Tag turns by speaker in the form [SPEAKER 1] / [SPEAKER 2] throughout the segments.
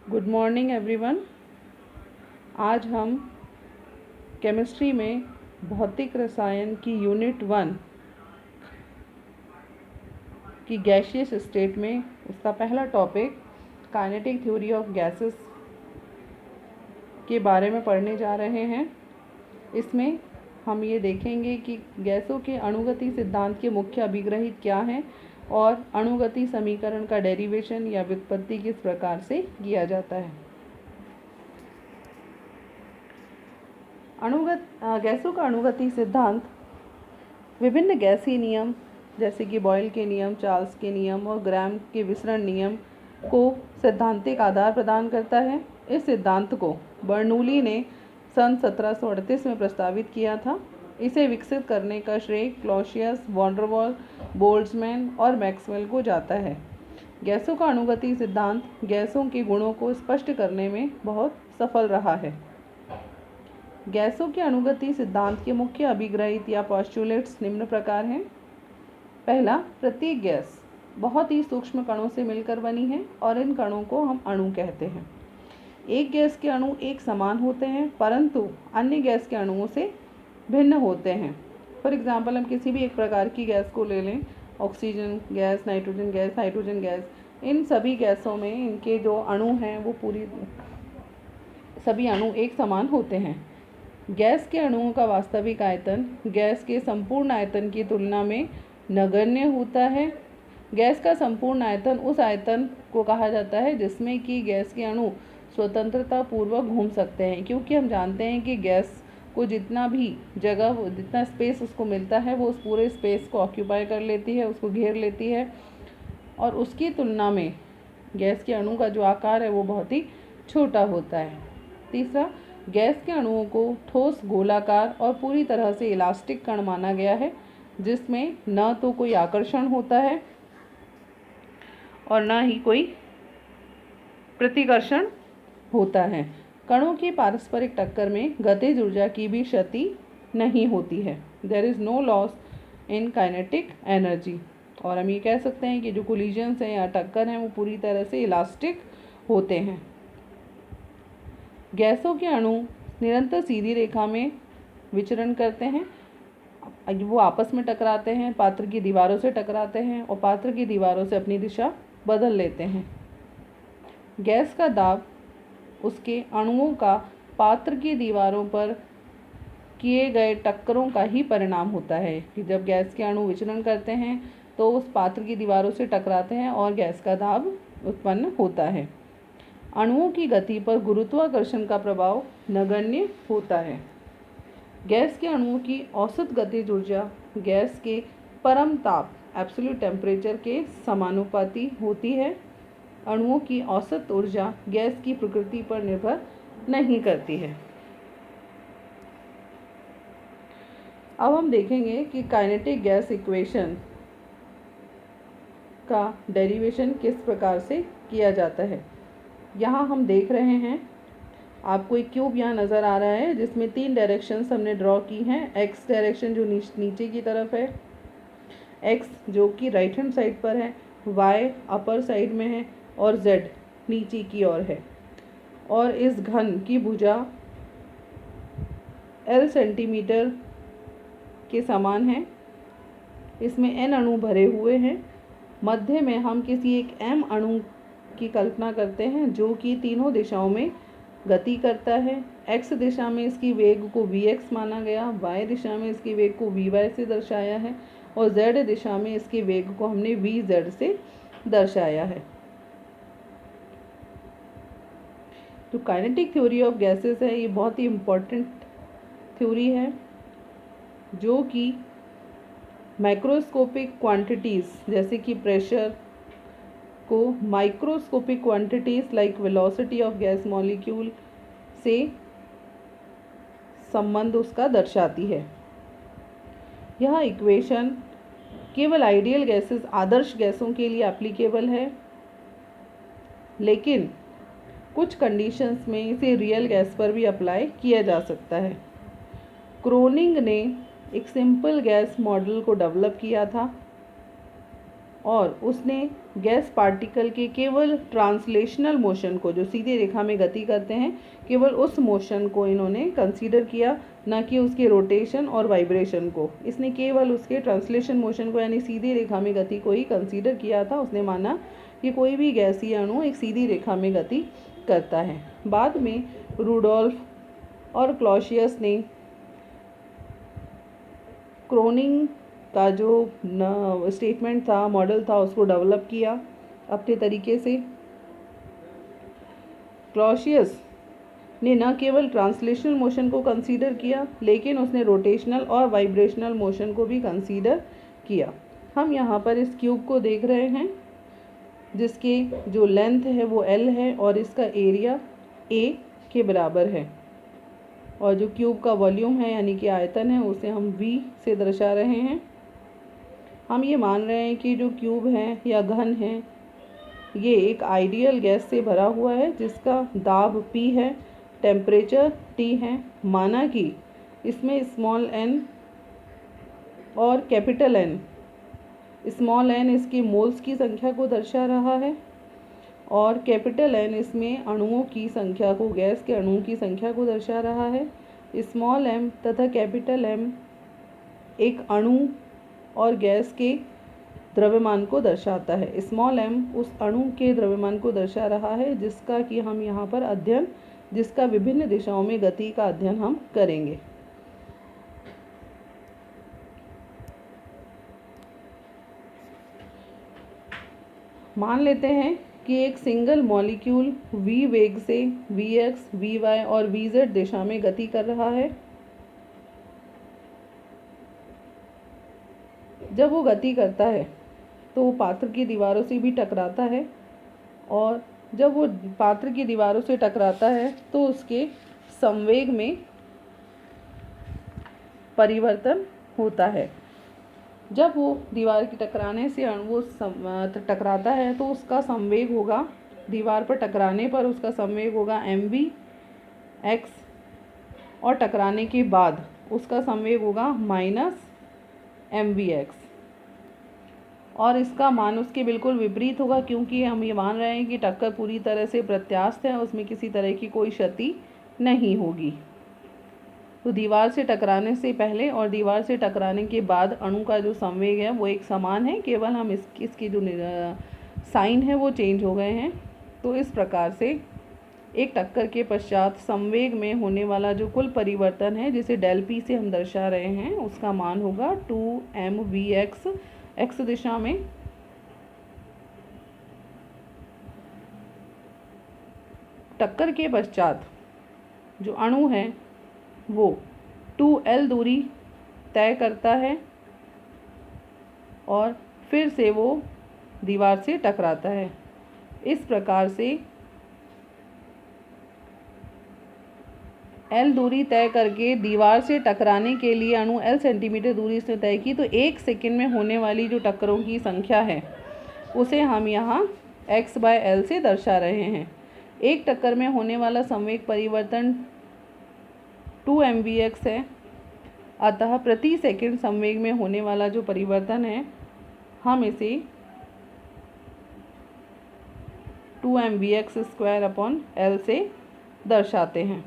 [SPEAKER 1] Good morning everyone. आज हम chemistry में भौतिक रसायन की यूनिट 1 की गैसियस स्टेट में उसका पहला topic kinetic theory of gases के बारे में पढ़ने जा रहे हैं। इसमें हम ये देखेंगे कि गैसों के अणुगति सिद्धांत के मुख्य अभिग्रहित क्या हैं और अणुगति समीकरण का डेरिवेशन या व्युत्पत्ति किस प्रकार से किया जाता है। गैसों का अणुगति सिद्धांत विभिन्न गैसीय नियम जैसे कि बॉयल के नियम, चार्ल्स के नियम और ग्राम के विसरण नियम को सैद्धांतिक आधार प्रदान करता है। इस सिद्धांत को बर्नौली ने सन 1738 में प्रस्तावित किया था। इसे विकसित करने का श्रेय Clausius, van der Waals, Boltzmann और मैक्सवेल को जाता है। गैसों का अणुगति सिद्धांत गैसों के गुणों को स्पष्ट करने में बहुत सफल रहा है। गैसों के अणुगति सिद्धांत के मुख्य अभिग्रहित या पोस्टुलेट्स निम्न प्रकार हैं। पहला, प्रत्येक गैस बहुत ही सूक्ष्म कणों से मिलकर बनी है और इन कणों को हम अणु कहते हैं। एक गैस के अणु एक समान होते हैं परंतु अन्य गैस के अणुओं से भिन्न होते हैं। फॉर एग्जाम्पल, हम किसी भी एक प्रकार की गैस को ले लें, oxygen gas, nitrogen gas, hydrogen gas. इन सभी गैसों में इनके जो अणु हैं वो सभी अणु एक समान होते हैं। गैस के अणुओं का वास्तविक आयतन गैस के संपूर्ण आयतन की तुलना में नगण्य होता है। गैस का संपूर्ण आयतन उस आयतन को कहा जाता है जिसमें कि गैस के अणु स्वतंत्रता पूर्वक घूम सकते हैं, क्योंकि हम जानते हैं कि गैस को जितना भी जगह, जितना स्पेस उसको मिलता है वो उस पूरे स्पेस को ऑक्यूपाई कर लेती है, उसको घेर लेती है और उसकी तुलना में गैस के अणु का जो आकार है वो बहुत ही छोटा होता है। तीसरा, गैस के अणुओं को ठोस, गोलाकार और पूरी तरह से इलास्टिक कण माना गया है, जिसमें न तो कोई आकर्षण होता है और न ही कोई प्रतिकर्षण होता है। कणों की पारस्परिक टक्कर में गतिज ऊर्जा की भी क्षति नहीं होती है। There is no loss in kinetic energy. और हम ये कह सकते हैं कि जो कोलिजन्स हैं या टक्कर हैं वो पूरी तरह से इलास्टिक होते हैं। गैसों के अणु निरंतर सीधी रेखा में विचरण करते हैं। वो आपस में टकराते हैं, पात्र की दीवारों से टकराते हैं और पात्र की दीवारों से अपनी दिशा बदल लेते हैं। गैस का दाब उसके अणुओं का पात्र की दीवारों पर किए गए टक्करों का ही परिणाम होता है कि जब गैस के अणु विचरण करते हैं तो उस पात्र की दीवारों से टकराते हैं और गैस का दाब उत्पन्न होता है। अणुओं की गति पर गुरुत्वाकर्षण का प्रभाव नगण्य होता है। गैस के अणुओं की औसत गतिज ऊर्जा गैस के परम ताप एब्सोल्यूट टेम्परेचर के समानुपाती होती है। अणुओं की औसत ऊर्जा गैस की प्रकृति पर निर्भर नहीं करती है। अब हम देखेंगे कि काइनेटिक गैस इक्वेशन का डेरिवेशन किस प्रकार से किया जाता है। यहाँ हम देख रहे हैं, आपको एक क्यूब यहाँ नज़र आ रहा है जिसमें 3 डायरेक्शंस हमने ड्रॉ की हैं। एक्स डायरेक्शन जो नीचे की तरफ है, एक्स जो कि राइट हैंड साइड पर है, वाई अपर साइड में है और जेड नीचे की ओर है। और इस घन की भुजा L सेंटीमीटर के समान है। इसमें N अणु भरे हुए हैं। मध्य में हम किसी एक M अणु की कल्पना करते हैं जो कि तीनों दिशाओं में गति करता है। x दिशा में इसकी वेग को vx माना गया, y दिशा में इसकी वेग को vy से दर्शाया है और z दिशा में इसके वेग को हमने vz से दर्शाया है। जो काइनेटिक थ्योरी ऑफ गैसेस है ये बहुत ही इम्पोर्टेंट थ्योरी है जो कि माइक्रोस्कोपिक क्वांटिटीज़ जैसे कि प्रेशर को microscopic quantities like velocity of gas molecule से संबंध उसका दर्शाती है। यह इक्वेशन केवल आइडियल गैसेस, आदर्श गैसों के लिए एप्लीकेबल है, लेकिन कुछ कंडीशंस में इसे रियल गैस पर भी अप्लाई किया जा सकता है। क्रोनिंग ने एक सिंपल गैस मॉडल को डेवलप किया था और उसने गैस पार्टिकल के केवल ट्रांसलेशनल मोशन को, जो सीधी रेखा में गति करते हैं, केवल उस मोशन को इन्होंने कंसीडर किया, ना कि उसके रोटेशन और वाइब्रेशन को। इसने केवल उसके ट्रांसलेशन मोशन को यानी सीधी रेखा में गति को ही कंसीडर किया था। उसने माना कि कोई भी गैसीय अणु एक सीधी रेखा में गति करता है। बाद में रुडोल्फ और क्लॉसियस ने क्रोनिंग का जो स्टेटमेंट था, मॉडल था, उसको डेवलप किया अपने तरीके से। क्लॉसियस ने न केवल ट्रांसलेशनल मोशन को कंसीडर किया, लेकिन उसने रोटेशनल और वाइब्रेशनल मोशन को भी कंसीडर किया। हम यहाँ पर इस क्यूब को देख रहे हैं, जिसके जो लेंथ है वो L है और इसका एरिया A के बराबर है, और जो क्यूब का वॉल्यूम है यानी कि आयतन है उसे हम V से दर्शा रहे हैं। हम ये मान रहे हैं कि जो क्यूब है या घन है ये एक आइडियल गैस से भरा हुआ है, जिसका दाब P है, टेम्परेचर T है। माना कि इसमें स्मॉल n और कैपिटल N, स्मॉल n इसके मोल्स की संख्या को दर्शा रहा है और कैपिटल N इसमें अणुओं की संख्या को, गैस के अणुओं की संख्या को दर्शा रहा है। स्मॉल m तथा कैपिटल M एक अणु और गैस के द्रव्यमान को दर्शाता है। स्मॉल m उस अणु के द्रव्यमान को दर्शा रहा है जिसका कि हम यहाँ पर अध्ययन, जिसका विभिन्न दिशाओं में गति का अध्ययन हम करेंगे। मान लेते हैं कि एक सिंगल मॉलिक्यूल v वेग से vx, vy और vz दिशा में गति कर रहा है। जब वो गति करता है तो वो पात्र की दीवारों से भी टकराता है, और जब वो पात्र की दीवारों से टकराता है तो उसके संवेग में परिवर्तन होता है। जब वो दीवार की टकराने से अणु टकराता है तो उसका संवेग होगा, दीवार पर टकराने पर उसका संवेग होगा mv(x) और टकराने के बाद उसका संवेग होगा -mvx, और इसका मान उसके बिल्कुल विपरीत होगा, क्योंकि हम ये मान रहे हैं कि टक्कर पूरी तरह से प्रत्यास्थ है, उसमें किसी तरह की कोई क्षति नहीं होगी। तो दीवार से टकराने से पहले और दीवार से टकराने के बाद अणु का जो संवेग है वो एक समान है, केवल हम इसकी जो साइन है वो चेंज हो गए हैं। तो इस प्रकार से एक टक्कर के पश्चात संवेग में होने वाला जो कुल परिवर्तन है, जिसे डेल P से हम दर्शा रहे हैं, उसका मान होगा 2mvx x दिशा में। टक्कर के पश्चात जो अणु है वो 2L दूरी तय करता है और फिर से वो दीवार से टकराता है। इस प्रकार से L दूरी तय करके दीवार से टकराने के लिए अणु L सेंटीमीटर दूरी से तय की, तो 1 सेकंड में होने वाली जो टक्करों की संख्या है उसे हम यहाँ x/L से दर्शा रहे हैं। एक टक्कर में होने वाला संवेग परिवर्तन 2mvx है, अतः प्रति सेकंड संवेग में होने वाला जो परिवर्तन है हम इसे 2mvx² L से दर्शाते हैं।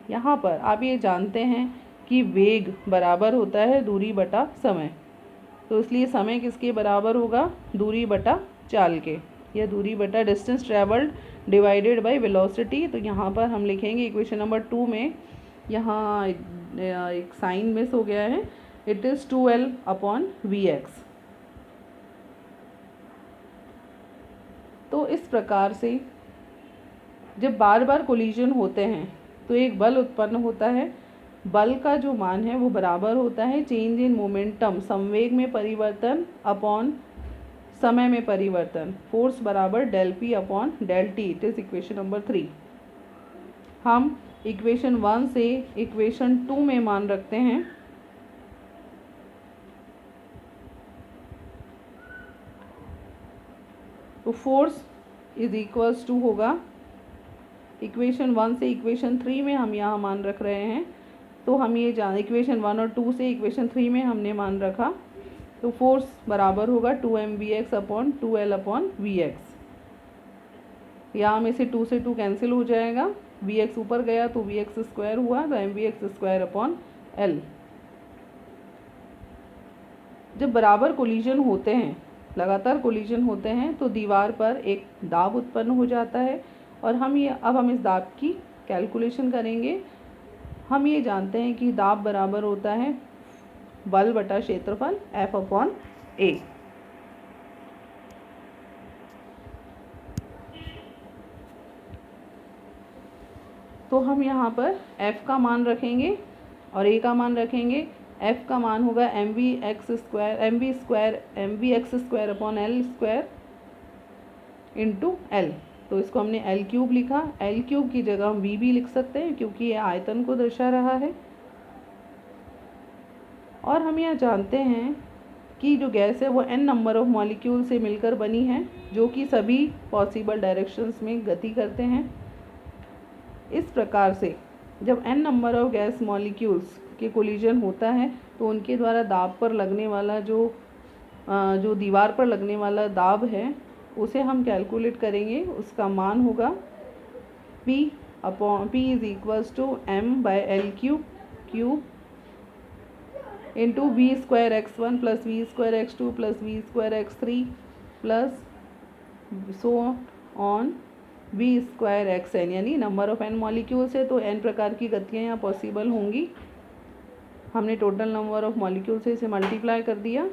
[SPEAKER 1] यहाँ पर आप ये जानते हैं कि वेग बराबर होता है दूरी बटा समय, तो इसलिए समय किसके बराबर होगा, दूरी बटा चाल के, या दूरी बटा distance travelled divided by velocity. तो यहाँ पर हम लिखेंगे इक्वेशन नंबर 2 में, यहाँ एक साइन मिस हो गया है, इट इज़ 2L/vx। तो इस प्रकार से जब बार बार कोलिजन होते हैं तो एक बल उत्पन्न होता है। बल का जो मान है वो बराबर होता है चेंज इन मोमेंटम, संवेग में परिवर्तन अपॉन समय में परिवर्तन, फोर्स बराबर डेल P/डेल T। It is equation number 3। हम इक्वेशन 1 से इक्वेशन 2 में मान रखते हैं। तो फोर्स इज इक्वल्स टू होगा, इक्वेशन 1 से इक्वेशन 3 में हम यहाँ मान रख रहे हैं। तो हम ये जान, इक्वेशन 1 और 2 से इक्वेशन 3 में हमने मान रखा तो फोर्स बराबर होगा 2mvx upon 2l upon vx। यहाँ में से 2 से 2 कैंसिल हो जाएगा, vx ऊपर गया तो vx स्क्वायर हुआ, तो mvx स्क्वायर अपॉन l। जब बराबर कोलिजन होते हैं, लगातार कोलिजन होते हैं, तो दीवार पर एक दाब उत्पन्न हो जाता है। और अब हम इस दाब की कैलकुलेशन करेंगे। हम ये जानते हैं कि दाब बराबर होता है बल बटा क्षेत्रफल F अपॉन A। तो हम यहाँ पर F का मान रखेंगे और A का मान रखेंगे। F का मान होगा mv square upon l square into l। तो इसको हमने l क्यूब लिखा, l क्यूब की जगह हम v भी लिख सकते हैं क्योंकि ये आयतन को दर्शा रहा है। और हम यह जानते हैं कि जो गैस है वो n नंबर ऑफ मॉलिक्यूल से मिलकर बनी है, जो कि सभी पॉसिबल डायरेक्शंस में गति करते हैं। इस प्रकार से जब n number of gas molecules के कोलिजन होता है तो उनके द्वारा दाब पर लगने वाला जो दीवार पर लगने वाला दाब है उसे हम कैलकुलेट करेंगे। उसका मान होगा P is equals to m/l cube into v square x1 plus v square x2 plus v square x3 plus so on v square xn, यानी नंबर ऑफ n मॉलिक्यूल्स है तो n प्रकार की गतियाँ यहाँ पॉसिबल होंगी। हमने टोटल नंबर ऑफ मॉलिक्यूल से इसे मल्टीप्लाई कर दिया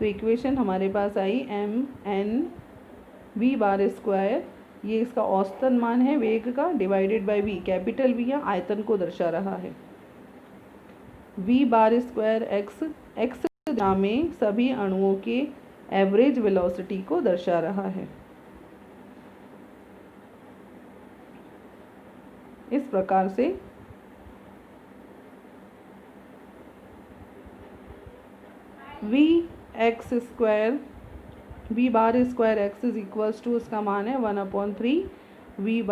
[SPEAKER 1] तो इक्वेशन हमारे पास आई mn v स्क्वायर, ये इसका औसतन मान है वेग का, divided by v। Capital V यहाँ आयतन को दर्शा रहा है। v स्क्वायर x दिशा में सभी अणुओं के एवरेज वेलोसिटी को दर्शा रहा है। इस प्रकार से v square x is equals to, उसका मान है 1/3 v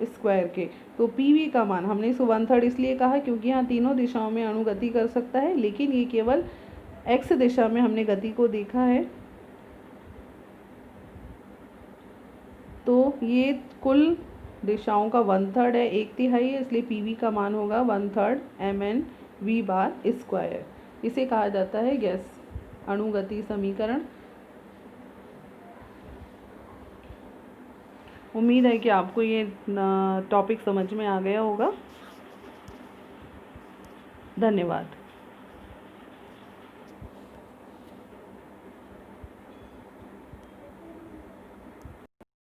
[SPEAKER 1] स्क्वायर के। तो pv का मान हमने इसको 1/3 इसलिए कहा क्योंकि यहाँ तीनों दिशाओं में अणु गति कर सकता है, लेकिन ये केवल x दिशा में हमने गति को देखा है। तो ये कुल दिशाओं का 1/3 है, 1/3 है, इसलिए pv का मान होगा 1/3 mn v स्क्वायर। इसे कहा जाता है गैस अणुगति समीकरण। उम्मीद है कि आपको ये टॉपिक समझ में आ गया होगा। धन्यवाद।